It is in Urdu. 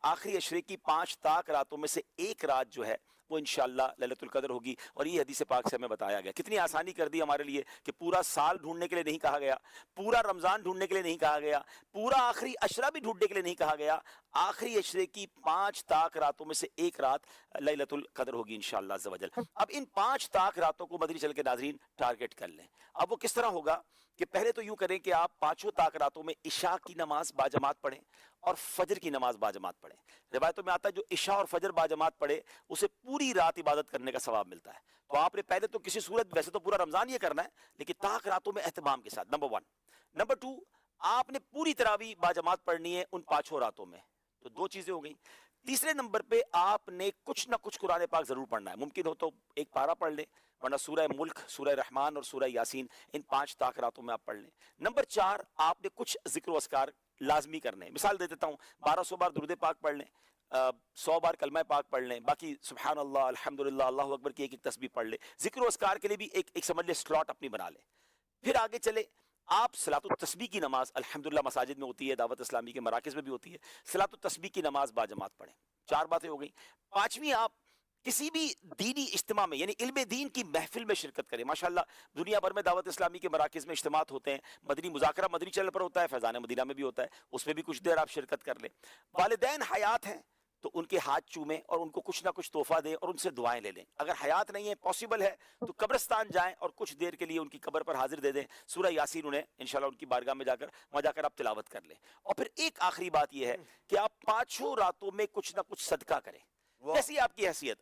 آخری عشرے کی 5 تاک راتوں میں سے ایک رات جو ہے وہ انشاءاللہ لیلۃ القدر ہوگی، اور یہ حدیث پاک سے ہمیں بتایا گیا. کتنی آسانی کر دی ہمارے لیے کہ پورا سال ڈھونڈنے کے لیے نہیں کہا گیا، پورا رمضان ڈھونڈنے کے لیے نہیں کہا گیا، پورا آخری عشرہ بھی ڈھونڈنے کے لیے نہیں کہا گیا. آخری عشرے کی 5 تاک راتوں میں سے ایک رات لیلۃ القدر ہوگی انشاءاللہ عز و جل. اب ان 5 تاک راتوں کو مدنی چل کے ناظرین ٹارگٹ کر لیں. اب وہ کس طرح ہوگا کہ پہلے تو یوں کریں کہ آپ 5 تاک راتوں میں عشاء کی نماز باجماعت پڑھیں اور فجر کی نماز باجماعت پڑھیں. روایتوں میں آتا ہے جو عشاء اور فجر باجماعت پڑھے اسے پوری رات عبادت کرنے کا ثواب ملتا ہے. تو آپ نے پہلے تو کسی صورت، ویسے تو پورا رمضان یہ کرنا ہے لیکن تاک راتوں میں اہتمام کے ساتھ، نمبر 1. نمبر 2، آپ نے پوری تراویح باجماعت پڑھنی ہے ان 5 راتوں میں. تو 2 چیزیں ہو گئیں. تیسرے نمبر پہ آپ نے کچھ نہ کچھ قرآن پاک ضرور پڑھنا ہے. ممکن ہو تو ایک پارہ پڑھ لیں، ورنہ سورہ ملک، سورہ رحمان اور سورہ یاسین ان 5 تاک راتوں میں آپ پڑھ لیں. نمبر 4، آپ نے کچھ ذکر و اذکار لازمی کرنے ہیں. مثال دے دیتا ہوں، 1200 بار درود پاک پڑھ لیں، 100 بار کلمہ پاک پڑھ لیں، باقی سبحان اللہ، الحمدللہ، اللہ اکبر کی ایک ایک تسبیح پڑھ لیں. ذکر و اذکار کے لیے بھی ایک سمجھ لیں سلاٹ اپنی بنا لیں. پھر آگے چلے، آپ صلاۃ التسبیح کی نماز الحمدللہ مساجد میں ہوتی ہے، دعوت اسلامی کے مراکز میں بھی ہوتی ہے، صلاۃ التسبیح کی نماز باجماعت پڑھیں. 4 باتیں ہو گئیں. 5ویں، آپ کسی بھی دینی اجتماع میں یعنی علم دین کی محفل میں شرکت کریں. ماشاءاللہ دنیا بھر میں دعوت اسلامی کے مراکز میں اجتماعات ہوتے ہیں. مدنی مذاکرہ مدنی چینل پر ہوتا ہے، فیضان مدینہ میں بھی ہوتا ہے، اس میں بھی کچھ دیر آپ شرکت کر لیں. والدین حیات ہیں تو ان کے ہاتھ چومیں اور ان کو کچھ نہ کچھ تحفہ دیں اور ان سے دعائیں لے لیں. اگر حیات نہیں ہے، پاسبل ہے تو قبرستان جائیں اور کچھ دیر کے لیے ان کی قبر پر حاضر دے دیں. سورہ یاسین انہیں انشاءاللہ ان کی بارگاہ میں جا کر آپ تلاوت کر لیں. اور پھر ایک آخری بات یہ ہے کہ آپ 5 راتوں میں کچھ نہ کچھ صدقہ کریں، جیسی آپ کی حیثیت.